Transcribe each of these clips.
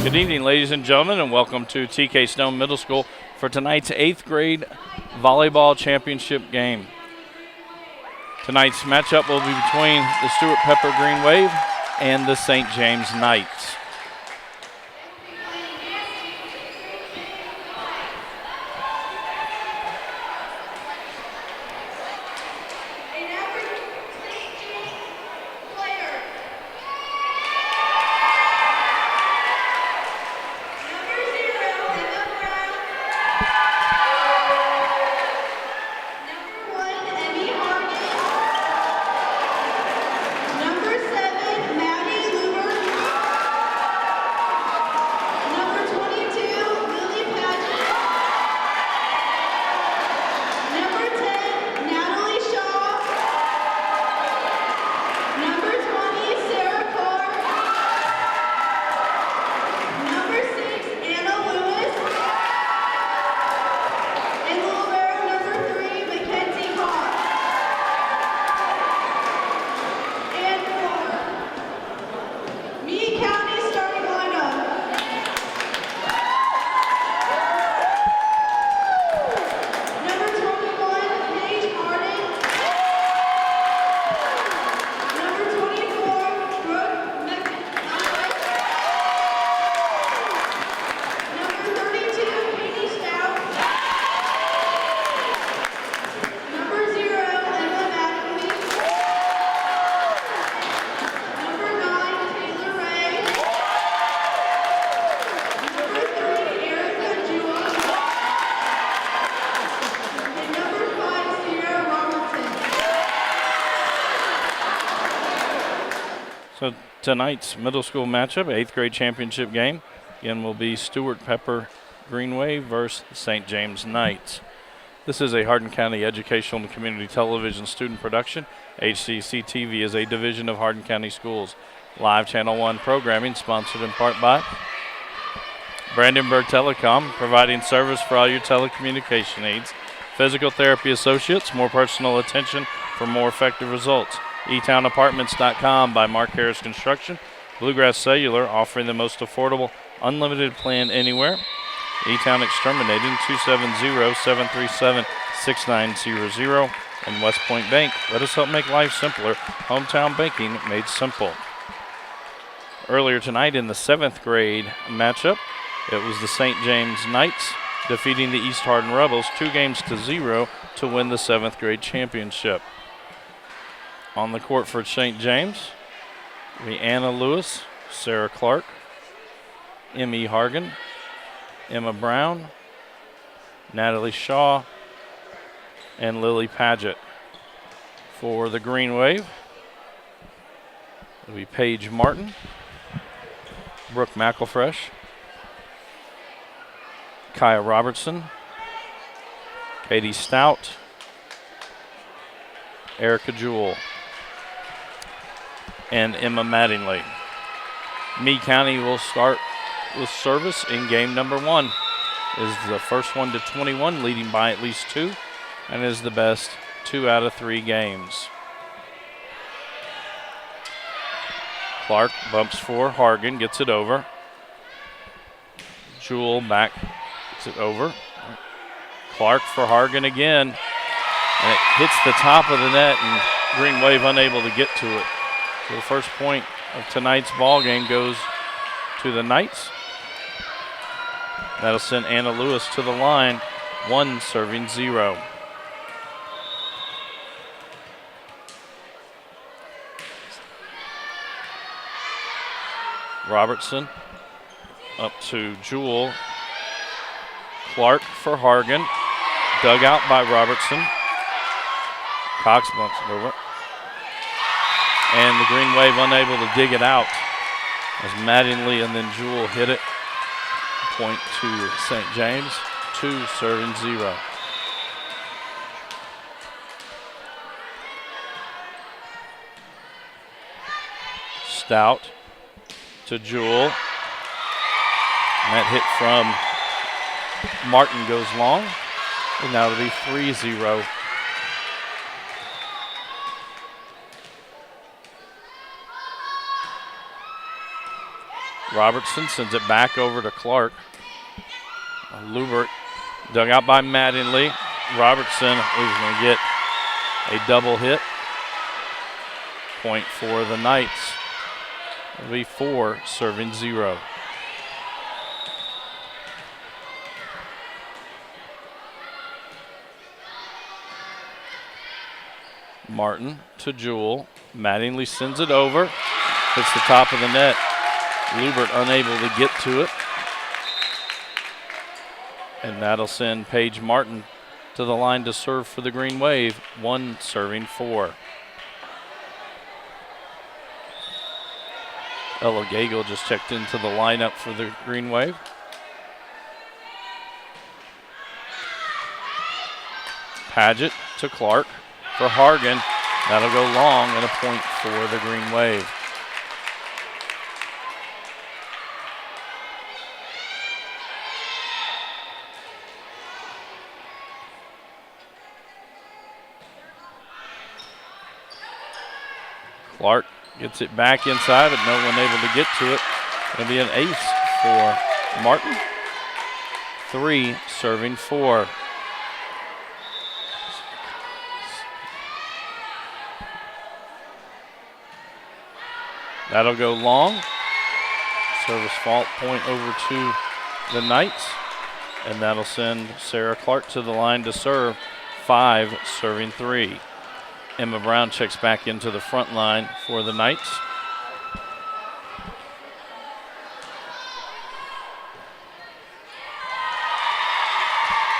Good evening, ladies and gentlemen, and welcome to TK Stone Middle School for tonight's 8th grade volleyball championship game. Tonight's matchup will be between the Stuart Pepper Green Wave and the St. James Knights. So tonight's middle school matchup, 8th grade championship game, again will be Stuart Pepper Green Wave versus St. James Knights. This is a Hardin County Educational and Community Television student production. HCEC-TV is a division of Hardin County Schools. Live Channel 1 programming sponsored in part by Brandenburg Telecom, providing service for all your telecommunication needs. Physical Therapy Associates, more personal attention for more effective results. eTownApartments.com by Mark Harris Construction. Bluegrass Cellular, offering the most affordable, unlimited plan anywhere. eTown Exterminating, 270-737-6900. And West Point Bank, let us help make life simpler. Hometown banking made simple. Earlier tonight in the 7th grade matchup, it was the St. James Knights defeating the East Hardin Rebels 2-0 to win the 7th grade championship. On the court for St. James, we Anna Lewis, Sarah Clark, M.E. Hargan, Emma Brown, Natalie Shaw, and Lily Paget. For the Green Wave, it'll be Paige Martin, Brooke McElfresh, Kaya Robertson, Katie Stout, Erica Jewell, and Emma Mattingly. Meade County will start with service in game number 1. Is the first one to 21, leading by at least 2, and is the best 2 out of 3 games. Clark bumps for Hargan, gets it over. Jewell back, gets it over. Clark for Hargan again, and it hits the top of the net, and Green Wave unable to get to it. So the first point of tonight's ball game goes to the Knights. That'll send Anna Lewis to the line, 1 serving 0. Robertson up to Jewell. Clark for Hargan. Dug out by Robertson. Cox bumps it over. And the Green Wave unable to dig it out as Mattingly and then Jewell hit it. Point to St. James, 2 serving 0. Stout to Jewell. And that hit from Martin goes long. And now it'll be 3-0. Robertson sends it back over to Clark. Lubert dug out by Mattingly. Robertson is going to get a double hit. Point for the Knights. It'll be 4 serving 0. Martin to Jewell. Mattingly sends it over. Hits the top of the net. Lubert unable to get to it. And that'll send Paige Martin to the line to serve for the Green Wave. 1 serving 4. Ella Gagel just checked into the lineup for the Green Wave. Paget to Clark for Hargan. That'll go long and a point for the Green Wave. Clark gets it back inside, but no one able to get to it. It'll be an ace for Martin. 3 serving 4. That'll go long. Service fault point over to the Knights. And that'll send Sarah Clark to the line to serve. 5 serving 3. Emma Brown checks back into the front line for the Knights.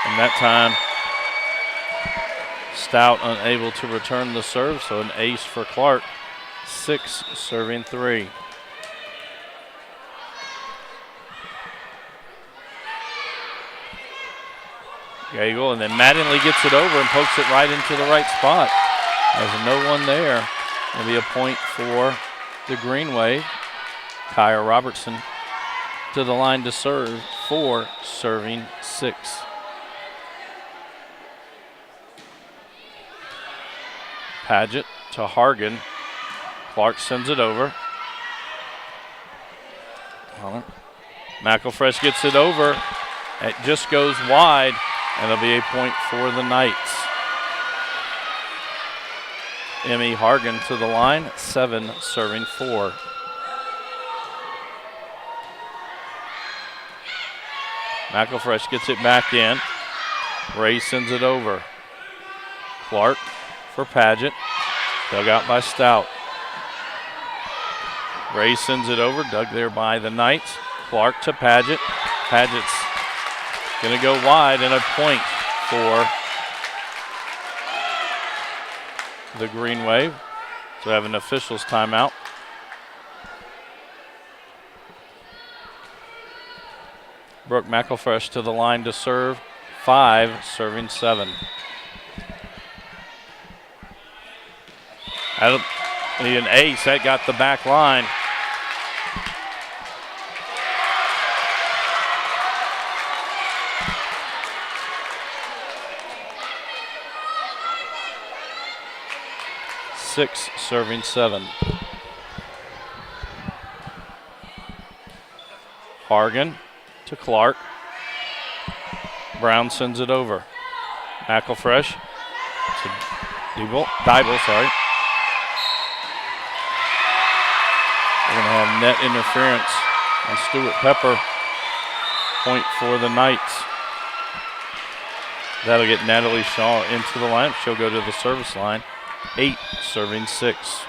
And that time, Stout unable to return the serve, so an ace for Clark. 6 serving 3. Gagel, and then Mattingly gets it over and pokes it right into the right spot. There's no one there. It'll be a point for the Green Wave. Kaya Robertson to the line to serve. 4 serving 6. Paget to Hargan. Clark sends it over. McElfresh gets it over. It just goes wide, and it'll be a point for the Knights. Emmy Hargan to the line, 7 serving 4. McElfresh gets it back in. Ray sends it over. Clark for Paget. Dug out by Stout. Ray sends it over, dug there by the Knights. Clark to Paget. Paget's going to go wide and a point for the Green Wave. So have an officials timeout. Brooke McElfresh to the line to serve. 5 serving 7. That'll need an ace. That got the back line. Six serving 7. Hargan to Clark. Brown sends it over. McElfresh to Dybel, sorry. We're going to have net interference on Stuart Pepper. Point for the Knights. That'll get Natalie Shaw into the lineup. She'll go to the service line. 8 serving 6.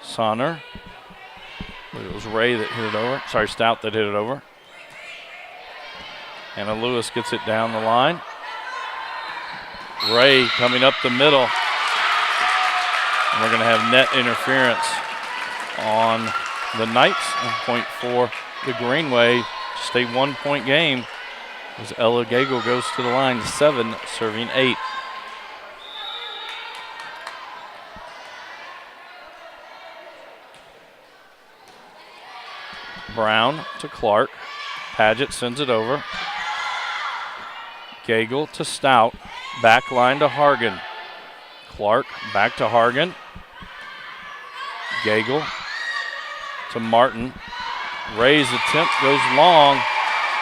Sonner. It was Ray that hit it over. Sorry, Stout that hit it over. Anna Lewis gets it down the line. Ray coming up the middle. And we're going to have net interference on the Knights. And point for the Green Wave. Just a 1-point game as Ella Gagel goes to the line. 7 serving 8. Brown to Clark. Paget sends it over. Gagel to Stout. Back line to Hargan. Clark back to Hargan. Gagel to Martin. Ray's attempt goes long.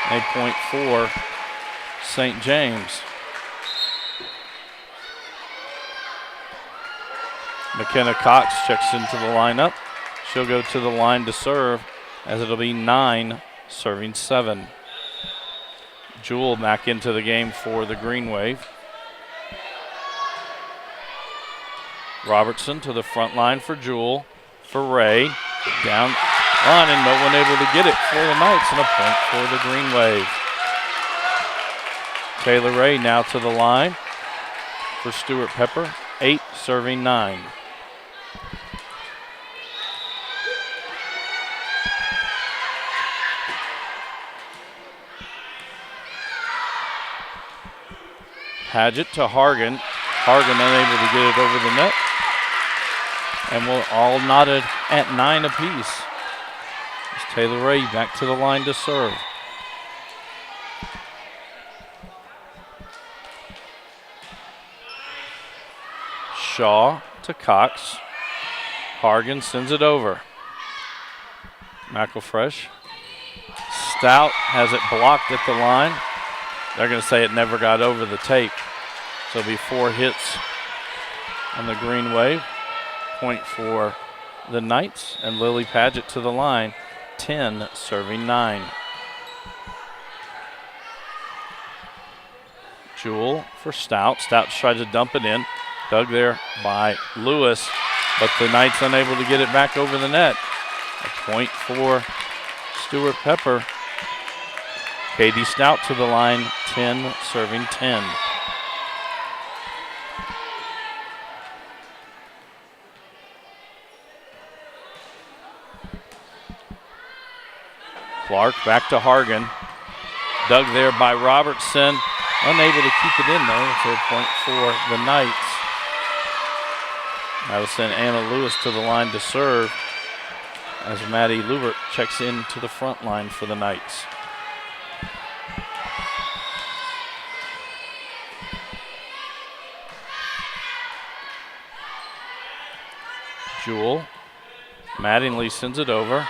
A point for St. James. McKenna Cox checks into the lineup. She'll go to the line to serve, as it'll be 9 serving 7. Jewell back into the game for the Green Wave. Robertson to the front line for Jewell. For Ray. Down on, and no one able to get it for the Knights, and a point for the Green Wave. Taylor Ray now to the line for Stuart Pepper. 8 serving 9. Paget to Hargan. Hargan unable to get it over the net. And we're all knotted at 9 apiece. It's Taylor Ray back to the line to serve. Shaw to Cox. Hargan sends it over. McElfresh. Stout has it blocked at the line. They're going to say it never got over the tape. So it'll be 4 hits on the Green Wave. Point for the Knights, and Lily Paget to the line. 10 serving 9. Jewell for Stout. Stout tried to dump it in. Dug there by Lewis, but the Knights unable to get it back over the net. A point for Stuart Pepper. Katie Stout to the line, 10 serving 10. Clark back to Hargan. Dug there by Robertson. Unable to keep it in though. It's a point for the Knights. I will send Anna Lewis to the line to serve, as Maddie Lubert checks in to the front line for the Knights. Jewell. Mattingly sends it over.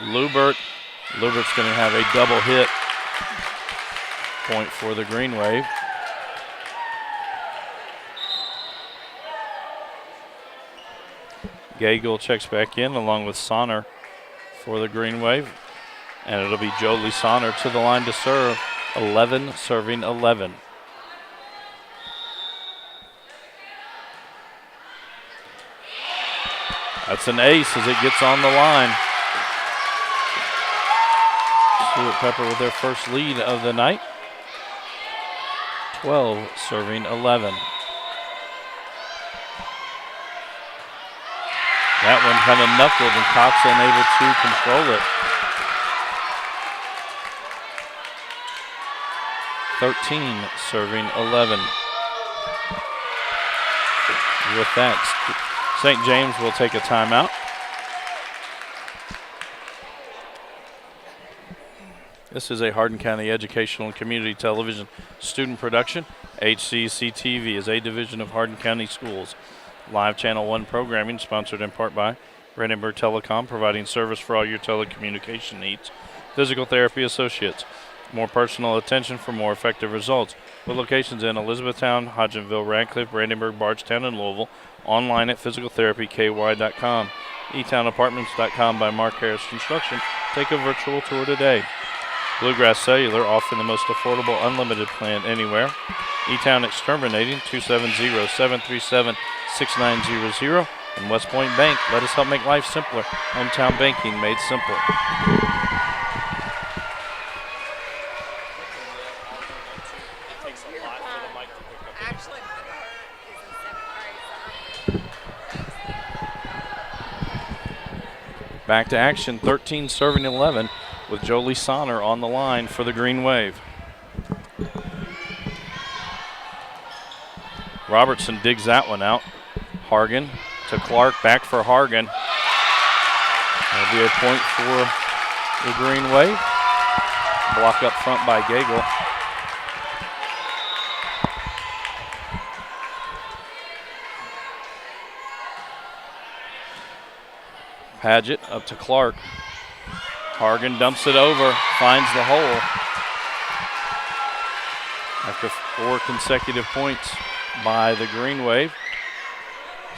Lubert's going to have a double hit. Point for the Green Wave. Gagel checks back in along with Sonner for the Green Wave. And it'll be Jolie Sonner to the line to serve. 11 serving 11. That's an ace as it gets on the line. Stuart Pepper with their first lead of the night. 12 serving 11. That one kind of knuckled and Cox unable to control it. 13 serving 11. With that, St. James will take a timeout. This is a Hardin County Educational and Community Television student production. HCEC-TV is a division of Hardin County Schools. Live Channel 1 programming sponsored in part by Brandenburg Telecom, providing service for all your telecommunication needs. Physical Therapy Associates, more personal attention for more effective results. With locations in Elizabethtown, Hodgenville, Radcliffe, Brandenburg, Bardstown, and Louisville. Online at physicaltherapyky.com. eTownApartments.com by Mark Harris Construction. Take a virtual tour today. Bluegrass Cellular, offering the most affordable unlimited plan anywhere. eTown Exterminating, 270-737-6900. And West Point Bank, let us help make life simpler. Hometown banking made simple. Back to action, 13 serving 11. With Jolie Sonner on the line for the Green Wave. Robertson digs that one out. Hargan to Clark, back for Hargan. That'll be a point for the Green Wave. Block up front by Gagel. Paget up to Clark. Hargan dumps it over, finds the hole. After 4 consecutive points by the Green Wave,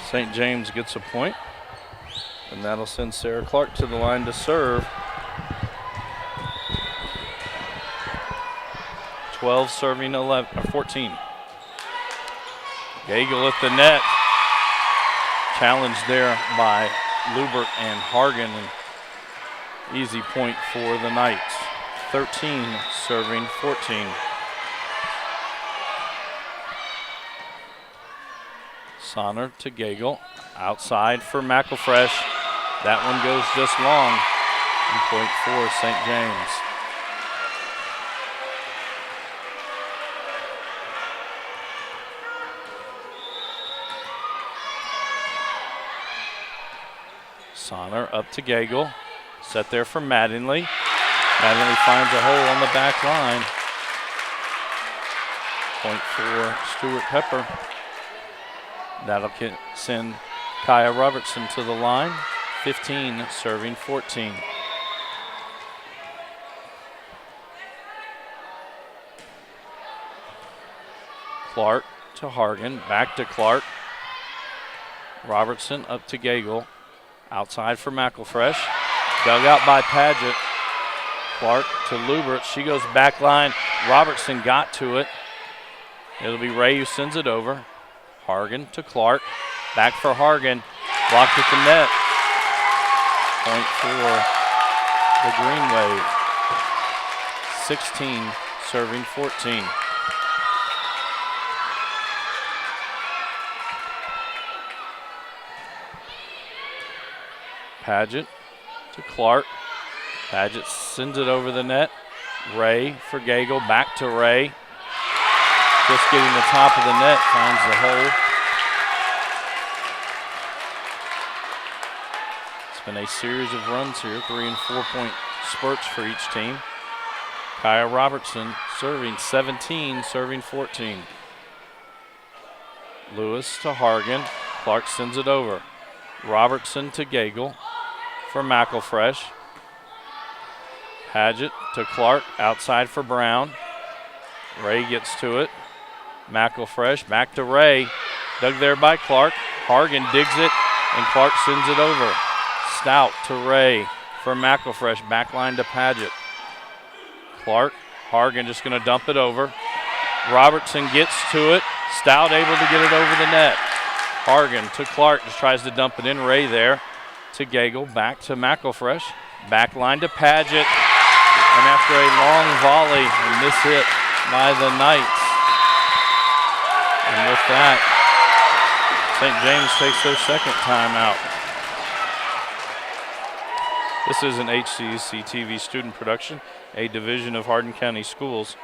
St. James gets a point, and that'll send Sarah Clark to the line to serve. 12 serving 14. Gagel at the net. Challenged there by Lubert and Hargan. An easy point for the Knights. 13 serving 14. Sonner to Gagel. Outside for McElfresh. That one goes just long. And point for St. James. Sonner up to Gagel. Set there for Mattingly. Mattingly finds a hole on the back line. Point for Stuart Pepper. That'll send Kaya Robertson to the line. 15 serving 14. Clark to Hargan. Back to Clark. Robertson up to Gagel. Outside for McElfresh. Dug out by Paget. Clark to Lubert. She goes back line. Robertson got to it. It'll be Ray who sends it over. Hargan to Clark. Back for Hargan. Blocked at the net. Point for the Green Wave. 16 serving 14. Paget to Clark. Paget sends it over the net. Ray for Gagel. Back to Ray. Just getting the top of the net. Finds the hole. It's been a series of runs here. 3 and 4 point spurts for each team. Kaya Robertson serving 17, serving 14. Lewis to Hargan. Clark sends it over. Robertson to Gagel for McElfresh. Paget to Clark, outside for Brown. Ray gets to it. McElfresh back to Ray. Dug there by Clark. Hargan digs it, and Clark sends it over. Stout to Ray for McElfresh. Backline to Paget. Clark, Hargan just going to dump it over. Robertson gets to it. Stout able to get it over the net. Hargan to Clark, just tries to dump it in. Ray there to Gagel, back to McElfresh. Back line to Paget. And after a long volley, a mishit by the Knights. And with that, St. James takes their second timeout. This is an HCEC-TV student production, a division of Hardin County Schools.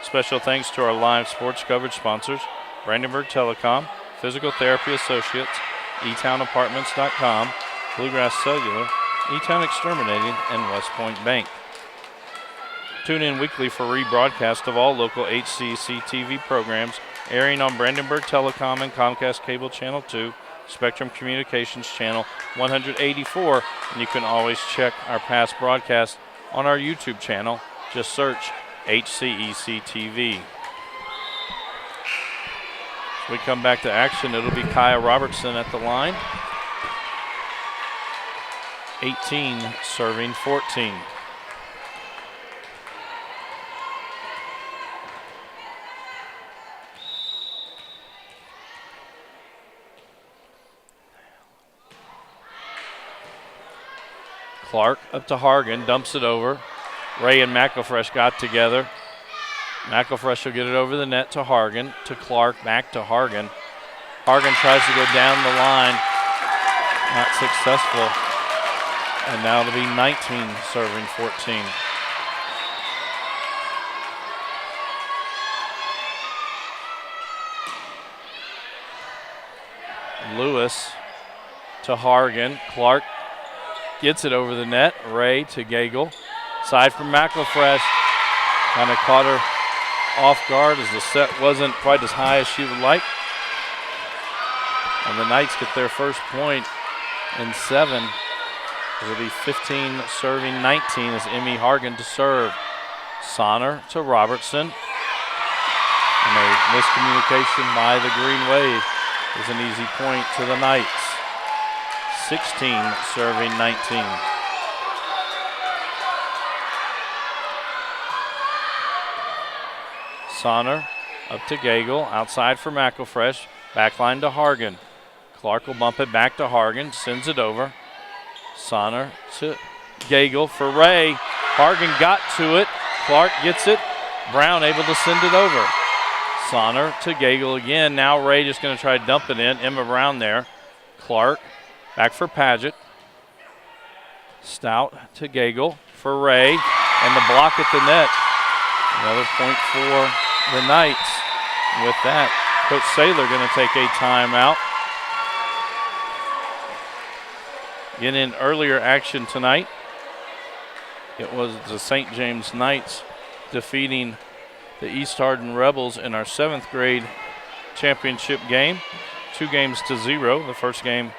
Special thanks to our live sports coverage sponsors, Brandenburg Telecom, Physical Therapy Associates, eTownApartments.com, Bluegrass Cellular, eTown Exterminating, and West Point Bank. Tune in weekly for rebroadcast of all local HCEC-TV programs airing on Brandenburg Telecom and Comcast Cable Channel 2, Spectrum Communications Channel 184, and you can always check our past broadcasts on our YouTube channel. Just search HCEC-TV. As we come back to action, it'll be Kaya Robertson at the line. 18 serving 14. Clark up to Hargan, dumps it over. Ray and McElfresh got together. McElfresh will get it over the net to Hargan, to Clark, back to Hargan. Hargan tries to go down the line, not successful. And now it'll be 19 serving 14. Lewis to Hargan. Clark gets it over the net. Ray to Gagel. Side from McElfresh. Kind of caught her off guard as the set wasn't quite as high as she would like. And the Knights get their first point in 7. It'll be 15 serving 19 as Emmy Hargan to serve. Sonner to Robertson. And a miscommunication by the Green Wave is an easy point to the Knights. 16 serving 19. Sonner up to Gagel, outside for McElfresh, backline to Hargan. Clark will bump it back to Hargan, sends it over. Sonner to Gagel for Ray. Hargan got to it. Clark gets it. Brown able to send it over. Sonner to Gagel again. Now Ray just going to try to dump it in. Emma Brown there. Clark back for Paget. Stout to Gagel for Ray. And the block at the net. Another point for the Knights. With that, Coach Saylor going to take a timeout. Get in earlier action tonight. It was the St. James Knights defeating the East Hardin Rebels in our 7th grade championship game, 2-0. The first game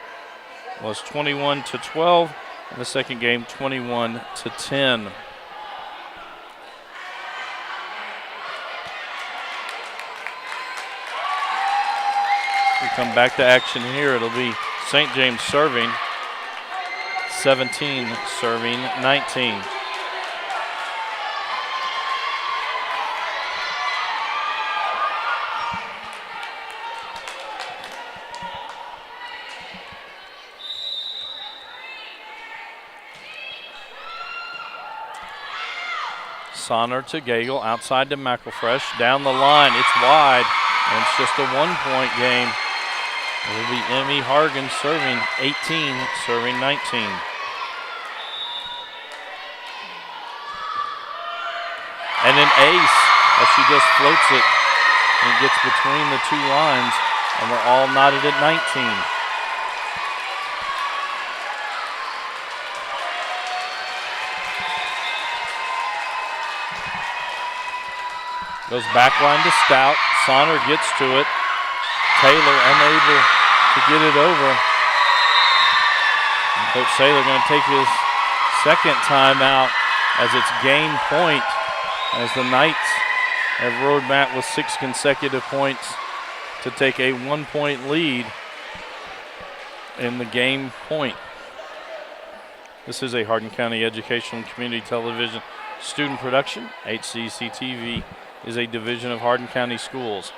was 21-12, and the second game 21-10. We come back to action here. It'll be St. James serving, 17 serving 19. Sonner to Gagel, outside to McElfresh, down the line, it's wide, and it's just a 1-point game. It will be Emmy Hargan serving 18, serving 19. And an ace as she just floats it and gets between the two lines, and we're all knotted at 19. Goes backline to Stout. Sonner gets to it. Taylor unable to get it over. And Coach Saylor going to take his second timeout as it's game point, as the Knights have rode back with 6 consecutive points to take a 1-point lead in the game point. This is a Hardin County Educational and Community Television student production. HCEC-TV is a division of Hardin County Schools.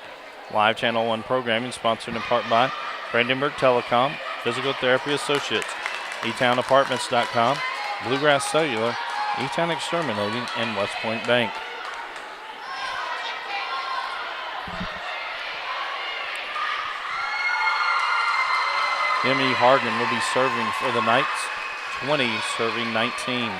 Live Channel 1 programming sponsored in part by Brandenburg Telecom, Physical Therapy Associates, eTownApartments.com, Bluegrass Cellular, E-Town Exterminating, and West Point Bank. Emmy Hargan will be serving for the Knights, 20 serving 19.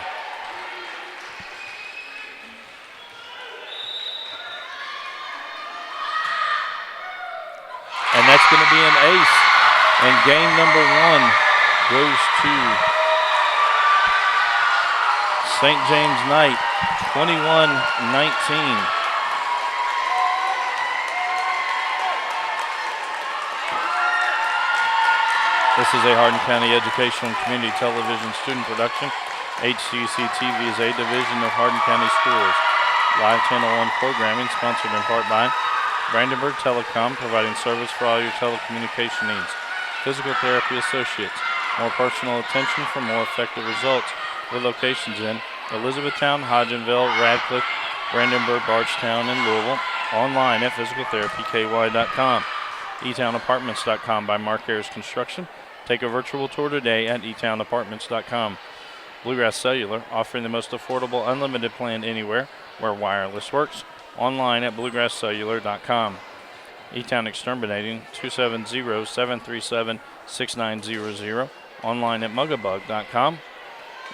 And that's going to be an ace. And game number 1 goes to St. James Knight, 21-19. This is a Hardin County Educational and Community Television student production. HCEC-TV is a division of Hardin County Schools. Live Channel 1 programming sponsored in part by Brandenburg Telecom, providing service for all your telecommunication needs. Physical Therapy Associates, more personal attention for more effective results. With locations in Elizabethtown, Hodgenville, Radcliffe, Brandenburg, Bardstown, and Louisville. Online at physicaltherapyky.com. eTownApartments.com by Mark Ayers Construction. Take a virtual tour today at eTownApartments.com. Bluegrass Cellular, offering the most affordable unlimited plan anywhere where wireless works. Online at bluegrasscellular.com. E-Town Exterminating, 270-737-6900. Online at mugabug.com.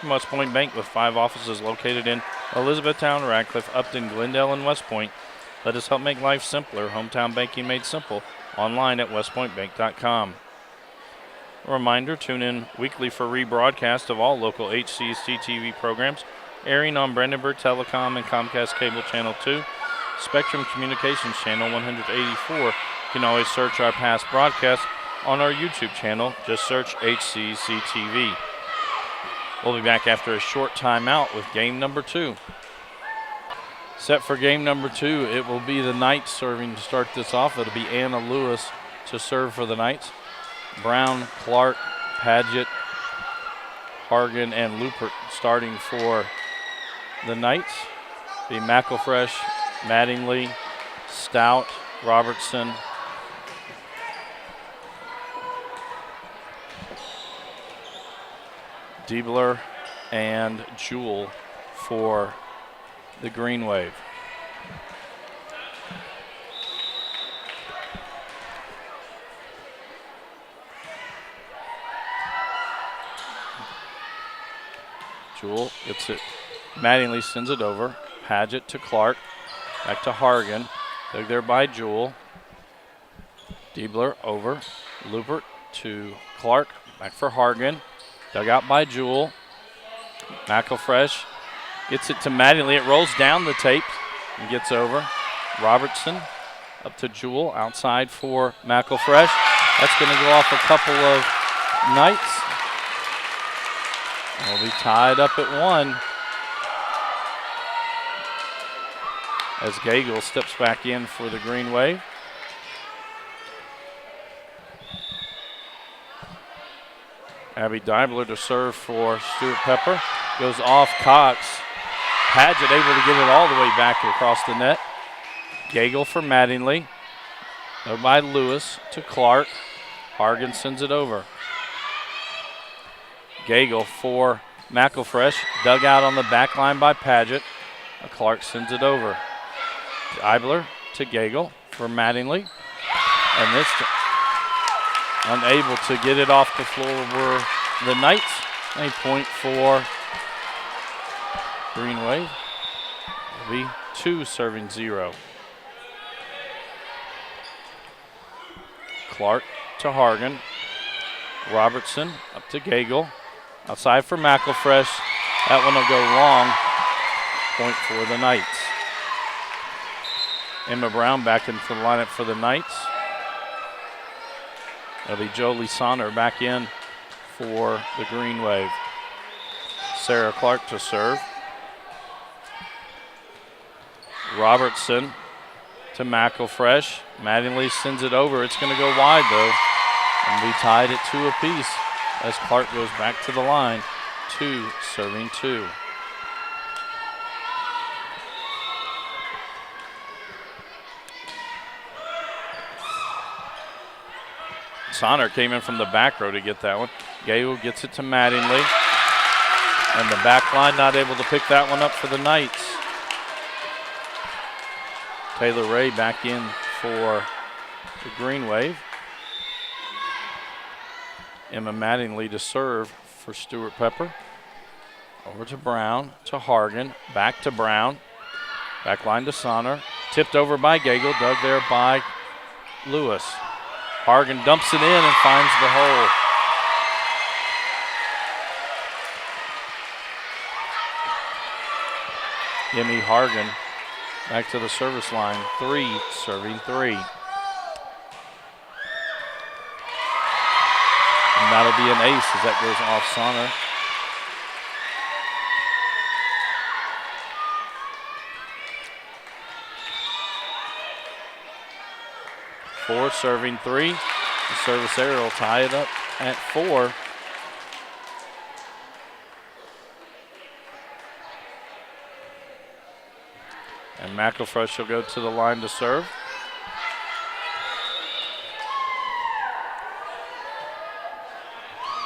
West Point Bank, with 5 offices located in Elizabethtown, Radcliffe, Upton, Glendale, and West Point. Let us help make life simpler. Hometown banking made simple. Online at westpointbank.com. A reminder, tune in weekly for rebroadcast of all local HCEC-TV programs, airing on Brandenburg Telecom and Comcast Cable Channel 2, Spectrum Communications Channel 184. You can always search our past broadcasts on our YouTube channel. Just search HCEC-TV. We'll be back after a short timeout with game number 2. Set for game number 2, it will be the Knights serving to start this off. It'll be Anna Lewis to serve for the Knights. Brown, Clark, Paget, Hargan, and Lupert starting for the Knights. Be McElfresh, Mattingly, Stout, Robertson, Diebler, and Jewell for the Green Wave. Jewell gets it. Mattingly sends it over. Paget to Clark. Back to Hargan. Dug there by Jewell. Diebler over. Lupert to Clark. Back for Hargan. Dug out by Jewell. McElfresh gets it to Mattingly. It rolls down the tape and gets over. Robertson up to Jewell. Outside for McElfresh. That's going to go off a couple of Knights. We'll be tied up at 1 as Gagel steps back in for the Green Wave. Abby Diebler to serve for Stuart Pepper. Goes off Cox. Paget able to get it all the way back across the net. Gagel for Mattingly. By Lewis to Clark. Hargan sends it over. Gagel for McElfresh. Dug out on the back line by Paget. Clark sends it over. Diebler to Gagel for Mattingly. And this unable to get it off the floor were the Knights. A point for Green Wave. It'll be 2 serving 0. Clark to Hargan. Robertson up to Gagel. Outside for McElfresh. That one will go long. Point for the Knights. Emma Brown back into the lineup for the Knights. That'll be Jolie Sonner back in for the Green Wave. Sarah Clark to serve. Robertson to McElfresh. Mattingly sends it over. It's going to go wide though. And we tied it 2 apiece as Clark goes back to the line. 2 serving 2. Sonner came in from the back row to get that one. Gale gets it to Mattingly. And the back line not able to pick that one up for the Knights. Taylor Ray back in for the Green Wave. Emma Mattingly to serve for Stuart Pepper. Over to Brown, to Hargan, back to Brown. Back line to Sonner. Tipped over by Gagel, dug there by Lewis. Hargan dumps it in and finds the hole. Emmy Hargan back to the service line. 3 serving 3. And that'll be an ace as that goes off Sonner. Four serving 3. The service error will tie it up at 4. And McElfresh will go to the line to serve.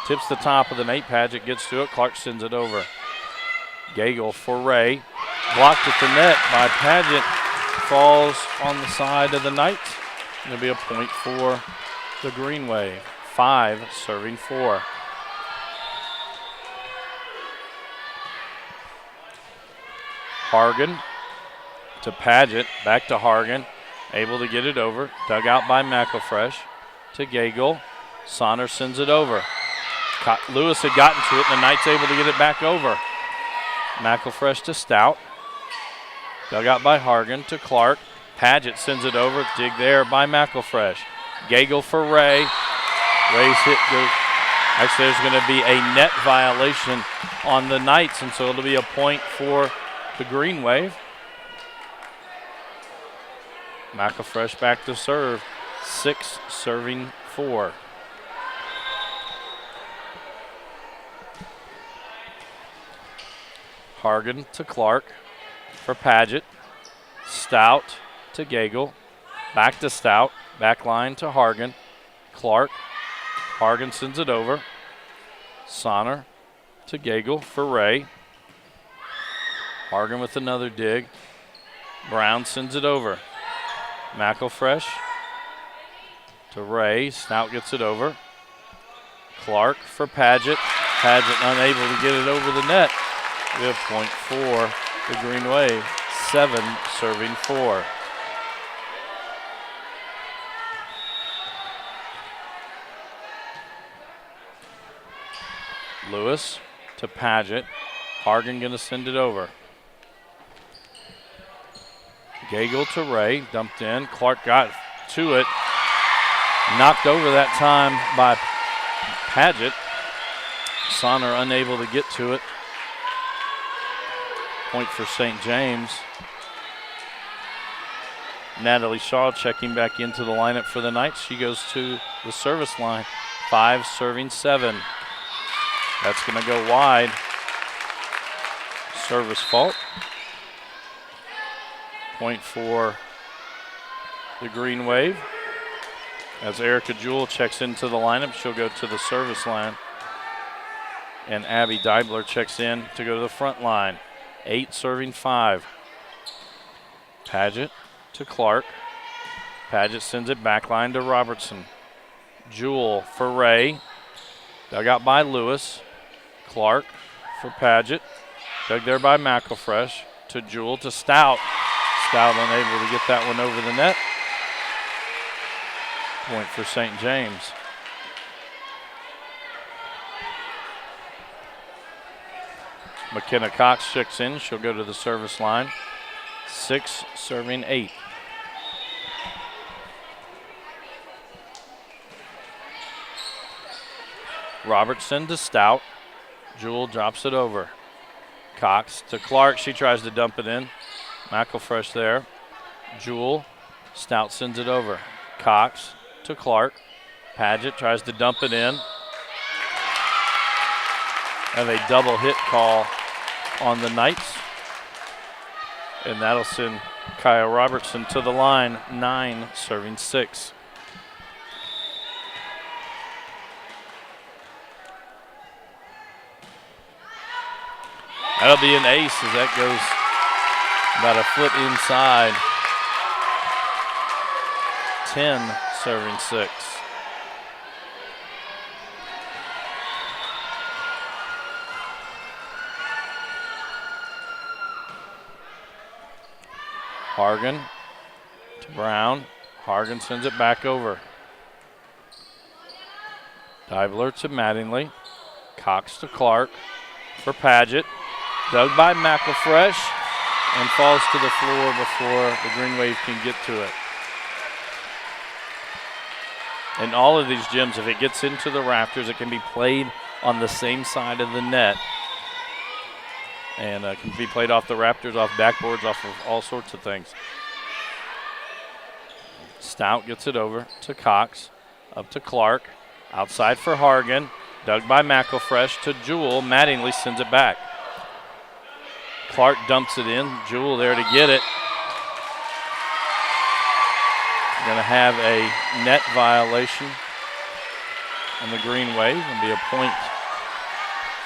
Tips the top of the net. Paget gets to it. Clark sends it over. Gagel for Ray. Blocked at the net by Paget. Falls on the side of the Knights. It'll be a point for the Green Wave. 5 serving 4. Hargan to Paget, back to Hargan, able to get it over, dug out by McElfresh to Gagel. Sonner sends it over. Lewis had gotten to it, and the Knights able to get it back over. McElfresh to Stout, dug out by Hargan to Clark. Paget sends it over, dig there by McElfresh. Gagel for Ray. Ray's hit goes Actually, there's going to be a net violation on the Knights, and so it'll be a point for the Green Wave. McElfresh back to serve. 6 serving 4. Hargan to Clark for Paget. Stout to Gagel. Back to Stout. Back line to Hargan. Clark. Hargan sends it over. Sonner to Gagel for Ray. Hargan with another dig. Brown sends it over. McElfresh to Ray. Stout gets it over. Clark for Paget. Paget unable to get it over the net. We have point for the Green Wave. 7 serving 4. Lewis to Paget. Hargan going to send it over. Gagel to Ray. Dumped in. Clark got to it. Knocked over that time by Paget. Sonner unable to get to it. Point for St. James. Natalie Shaw checking back into the lineup for the Knights. She goes to the service line. 5 serving 7. That's going to go wide. Service fault. Point for the Green Wave. As Erica Jewell checks into the lineup, she'll go to the service line. And Abby Deibler checks in to go to the front line. 8 serving 5. Paget to Clark. Paget sends it back line to Robertson. Jewell for Ray. Dug out by Lewis. Clark for Paget. Dug there by McElfresh. To Jewell to Stout. Stout unable to get that one over the net. Point for St. James. McKenna Cox checks in. She'll go to the service line. 6 serving 8. Robertson to Stout. Jewell drops it over. Cox to Clark. She tries to dump it in. McElfresh there. Jewell. Stout sends it over. Cox to Clark. Paget tries to dump it in. And a double hit call on the Knights. And that'll send Kaya Robertson to the line. 9 serving 6. That'll be an ace as that goes about a foot inside. 10 serving 6. Hargan to Brown. Hargan sends it back over. Deibler to Mattingly. Cox to Clark for Paget. Dug by McElfresh and falls to the floor before the Green Wave can get to it. In all of these gyms, if it gets into the rafters, it can be played on the same side of the net. And can be played off the rafters, off backboards, off of all sorts of things. Stout gets it over to Cox, up to Clark, outside for Hargan, dug by McElfresh to Jewell. Mattingly sends it back. Clark dumps it in. Jewell there to get it. Going to have a net violation on the Green Wave and be a point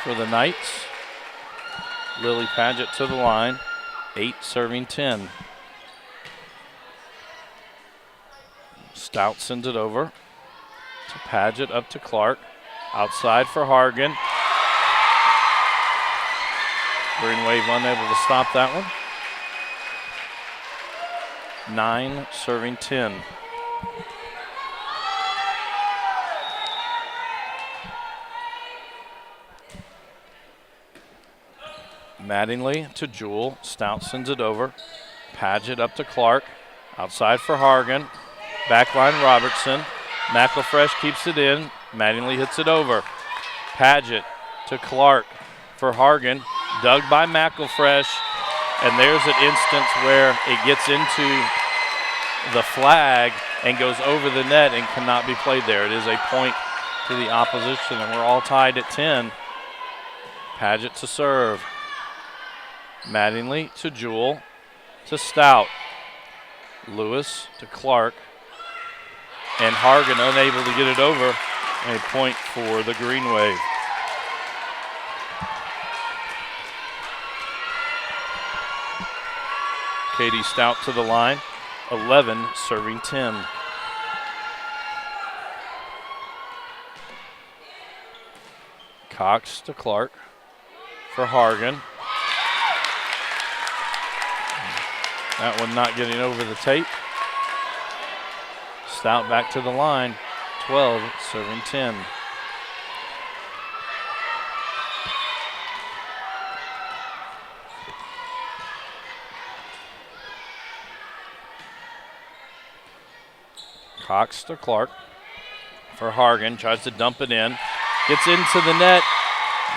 for the Knights. Lily Paget to the line. 8 serving 10. Stout sends it over to Paget, up to Clark. Outside for Hargan. Green Wave unable to stop that one. 9 serving 10. Mattingly to Jewell. Stout sends it over. Paget up to Clark. Outside for Hargan. Backline Robertson. McElfresh keeps it in. Mattingly hits it over. Paget to Clark for Hargan. Dug by McElfresh. And there's an instance where it gets into the flag and goes over the net and cannot be played there. It is a point to the opposition, and we're all tied at 10. Paget to serve. Mattingly to Jewell to Stout. Lewis to Clark. And Hargan unable to get it over. A point for the Green Wave. Katie Stout to the line. 11 serving 10. Cox to Clark for Hargan. That one not getting over the tape. Stout back to the line. 12 serving 10. Cox to Clark for Hargan. Tries to dump it in. Gets into the net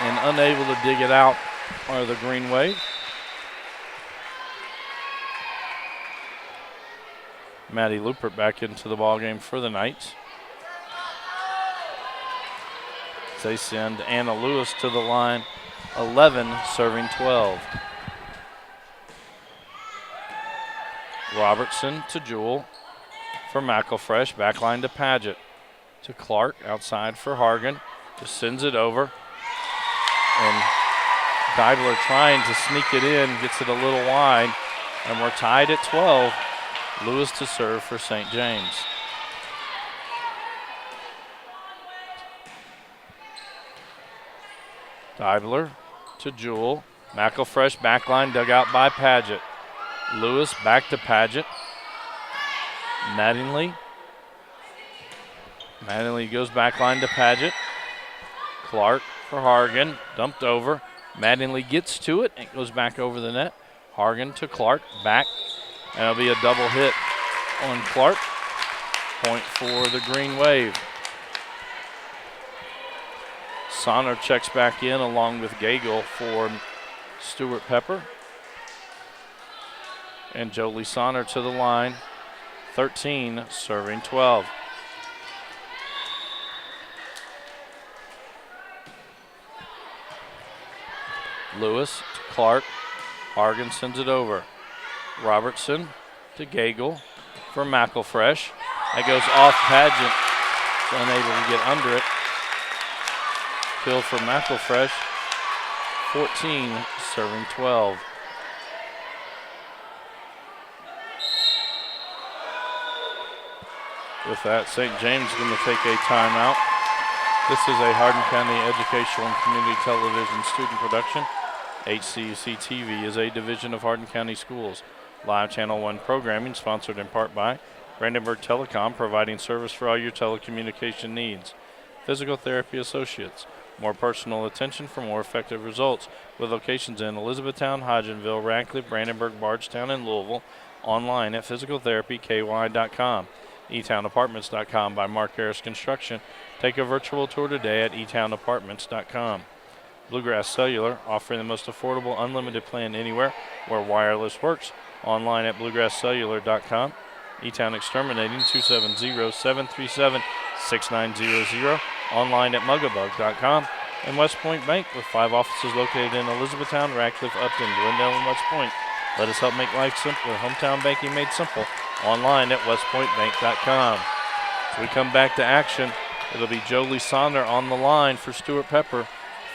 and unable to dig it out are the Green Wave. Maddie Lupert back into the ballgame for the Knights. They send Anna Lewis to the line. 11 serving 12. Robertson to Jewell for McElfresh. Backline to Paget. To Clark. Outside for Hargan. Just sends it over. And Deibler trying to sneak it in. Gets it a little wide. And we're tied at 12. Lewis to serve for St. James. Deibler to Jewell. McElfresh backline dug out by Paget. Lewis back to Paget. Mattingly. Mattingly goes backline to Paget. Clark for Hargan. Dumped over. Mattingly gets to it and goes back over the net. Hargan to Clark. Back. And it'll be a double hit on Clark. Point for the Green Wave. Sonner checks back in along with Gagel for Stuart Pepper. And Jolie Sonner to the line. 13 serving 12. Lewis to Clark. Hargan sends it over. Robertson to Gagel for McElfresh. That goes off Paget. Unable to get under it. Kill for McElfresh. 14 serving 12. With that, St. James is going to take a timeout. This is a Hardin County Educational and Community Television student production. HCEC-TV is a division of Hardin County Schools. Live Channel 1 programming sponsored in part by Brandenburg Telecom, providing service for all your telecommunication needs. Physical Therapy Associates, more personal attention for more effective results, with locations in Elizabethtown, Hodgenville, Radcliffe, Brandenburg, Bardstown, and Louisville. Online at physicaltherapyky.com. eTownApartments.com by Mark Harris Construction. Take a virtual tour today at eTownApartments.com. Bluegrass Cellular, offering the most affordable unlimited plan anywhere where wireless works. Online at bluegrasscellular.com. eTown Exterminating, 270-737-6900. Online at mugabug.com. And West Point Bank, with 5 offices located in Elizabethtown, Radcliffe, Upton, Glendale, and West Point. Let us help make life simpler. Hometown banking made simple. Online at westpointbank.com. As we come back to action, it'll be Jolie Sonner on the line for Stuart Pepper.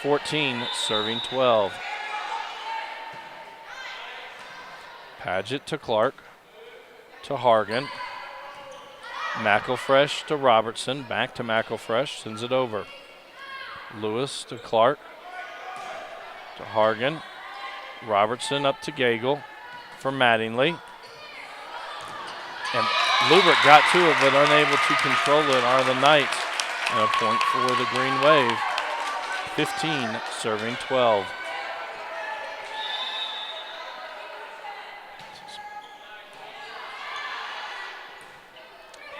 14 serving 12. Paget to Clark to Hargan. McElfresh to Robertson. Back to McElfresh. Sends it over. Lewis to Clark to Hargan. Robertson up to Gagel for Mattingly. And Lubert got to it but unable to control it are the Knights. And a point for the Green Wave. 15 serving 12.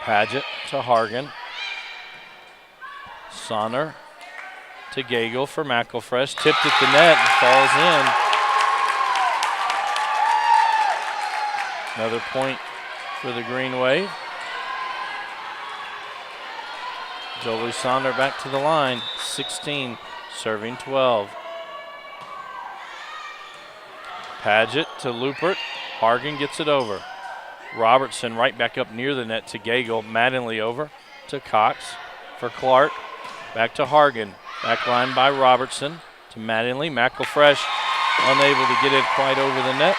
Paget to Hargan. Sonner to Gagel for McElfresh. Tipped at the net and falls in. Another point for the Green Wave. Jolie Sonder back to the line, 16, serving 12. Paget to Lupert. Hargan gets it over. Robertson right back up near the net to Gagel. Mattingly over to Cox for Clark. Back to Hargan. Back line by Robertson to Mattingly. McElfresh unable to get it quite over the net.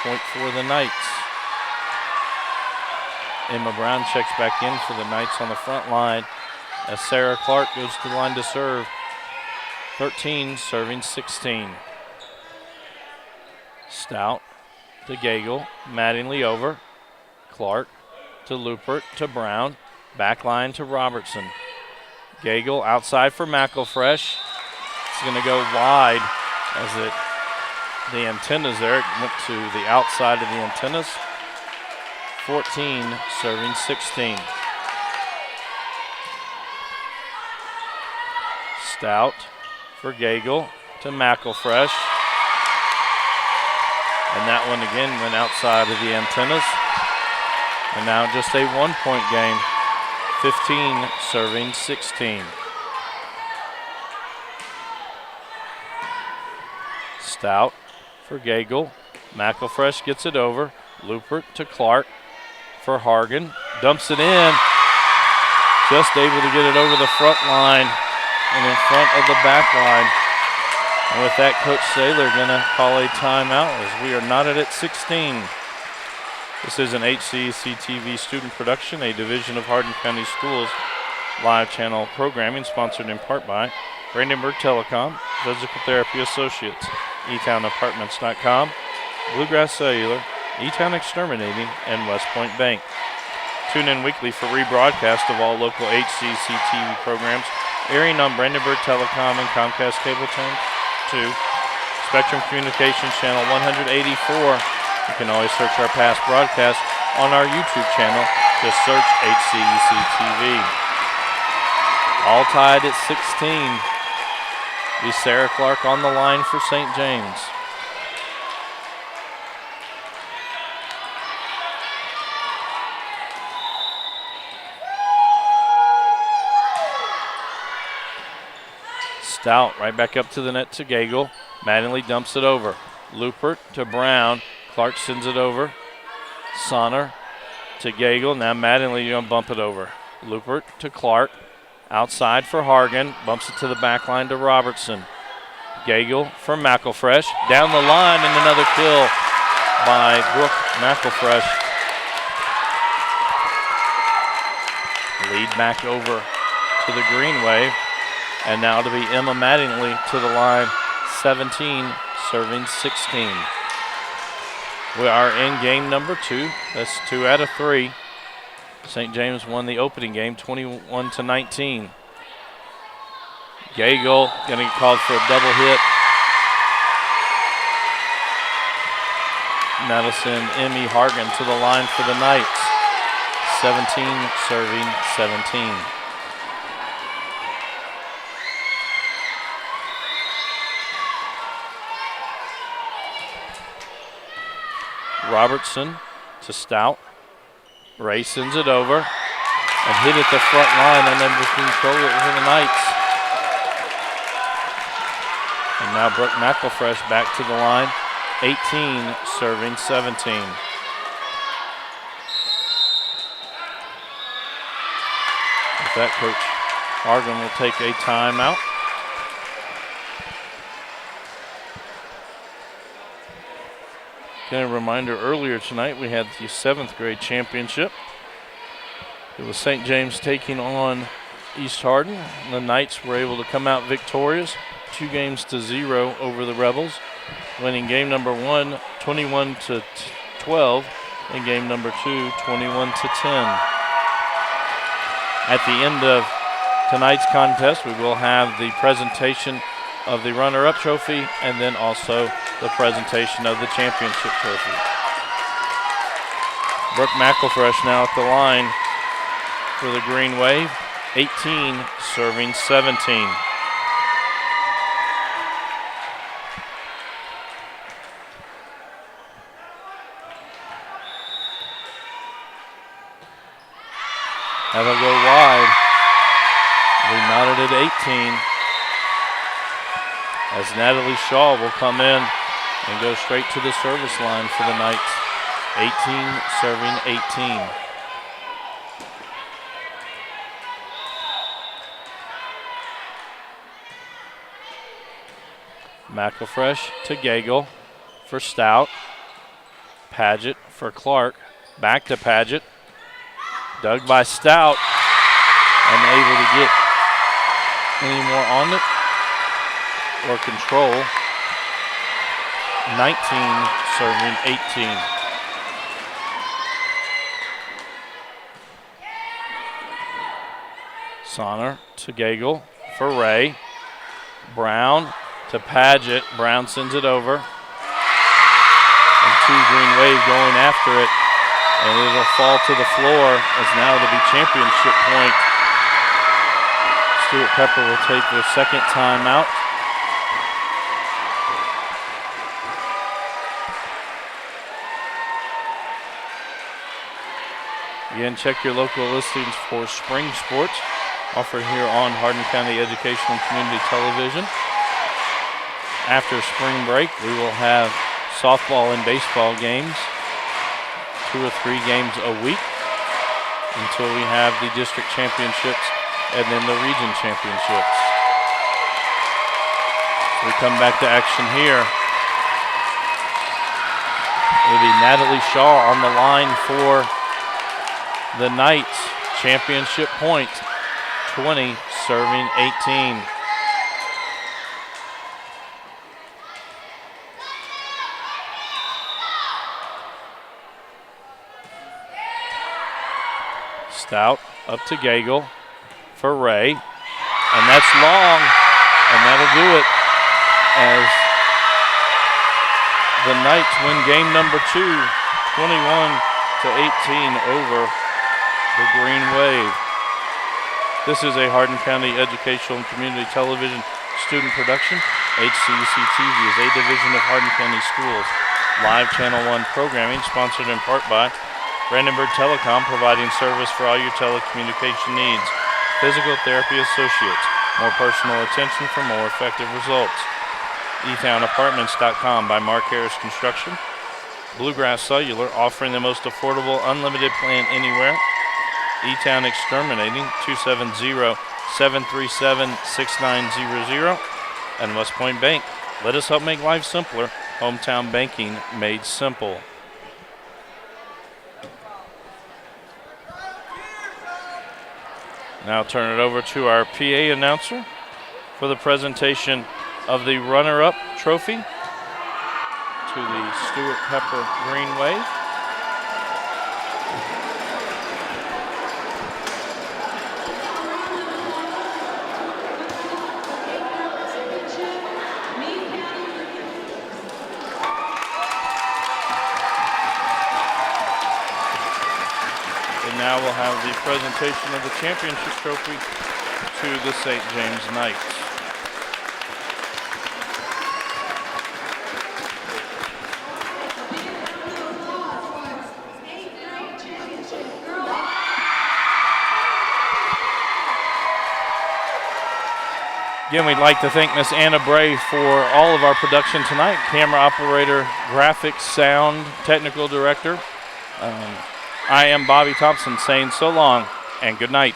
Point for the Knights. Emma Brown checks back in for the Knights on the front line as Sarah Clark goes to the line to serve. 13, serving 16. Stout to Gagel. Mattingly over. Clark to Lupert to Brown. Back line to Robertson. Gagel outside for McElfresh. It's going to go wide as the antennas there. It went to the outside of the antennas. 14, serving 16. Stout for Gagel to McElfresh. And that one again went outside of the antennas. And now just a 1-point game. 15, serving 16. Stout for Gagel. McElfresh gets it over. Lupert to Clark for Hargan. Dumps it in. Just able to get it over the front line and in front of the back line. And with that, Coach Saylor going to call a timeout as we are knotted at 16. This is an HCEC-TV student production, a division of Hardin County Schools live channel programming sponsored in part by Brandenburg Telecom, Physical Therapy Associates, eTownApartments.com, Bluegrass Cellular, eTown Exterminating, and West Point Bank. Tune in weekly for rebroadcast of all local HCEC-TV programs airing on Brandenburg Telecom and Comcast Cable Channel 2, Spectrum Communications Channel 184. You can always search our past broadcasts on our YouTube channel. Just search HCEC-TV. All tied at 16. Be Sarah Clark on the line for St. James. Stout right back up to the net to Gagel. Mattingly dumps it over. Lupert to Brown. Clark sends it over. Sonner to Gagel. Now Mattingly going to bump it over. Lupert to Clark. Outside for Hargan. Bumps it to the back line to Robertson. Gagel for McElfresh. Down the line and another kill by Brooke McElfresh. Lead back over to the Green Wave. And now to be Emma Mattingly to the line. 17, serving 16. We are in game number 2. That's 2 out of 3. St. James won the opening game 21-19. Gagel going to get called for a double hit. Now to send Emmy Hargan to the line for the Knights. 17, serving 17. Robertson to Stout. Ray sends it over and hit at the front line and then just control it for the Knights. And now Brooke McElfresh back to the line. 18, serving 17. With that, Coach Hargan will take a timeout. Again, a reminder, earlier tonight we had the 7th grade championship. It was St. James taking on East Hardin. The Knights were able to come out victorious, 2-0 over the Rebels, winning game number 1, 21-12, and game number 2, 21-10. At the end of tonight's contest, we will have the presentation of the runner-up trophy and then also the presentation of the championship trophy. Brooke McElfresh now at the line for the Green Wave. 18, serving 17. That'll go wide. We knotted at 18. As Natalie Shaw will come in and go straight to the service line for the Knights. 18 serving 18. McElfresh to Gagel for Stout. Paget for Clark. Back to Paget. Dug by Stout. Unable to get any more on it or control. 19 serving 18. Sonner to Gagel for Ray. Brown to Paget. Brown sends it over. And Green Wave going after it. And it'll fall to the floor as now it'll be championship point. Stuart Pepper will take their second timeout. Again, check your local listings for spring sports offered here on Hardin County Educational Community Television. After spring break, we will have softball and baseball games, 2 or 3 games a week until we have the district championships and then the region championships. We come back to action here. It'll be Natalie Shaw on the line for the Knights. Championship point, 20 serving 18. Stout up to Gagel for Ray. And that's long, and that'll do it as the Knights win game number 2, 21-18 over the Green Wave. This is a Hardin County Educational and Community Television student production. HCEC-TV is a division of Hardin County Schools. Live Channel 1 programming sponsored in part by Brandenburg Telecom, providing service for all your telecommunication needs. Physical Therapy Associates, more personal attention for more effective results. eTownApartments.com by Mark Harris Construction. Bluegrass Cellular, offering the most affordable unlimited plan anywhere. eTown Exterminating, 270-737-6900. And West Point Bank, let us help make life simpler. Hometown banking made simple. Now turn it over to our PA announcer for the presentation of the runner-up trophy to the Stuart Pepper Green Wave. Now we'll have the presentation of the championship trophy to the St. James Knights. Again, we'd like to thank Miss Anna Bray for all of our production tonight. Camera operator, graphics, sound, technical director. I am Bobby Thompson saying so long and good night.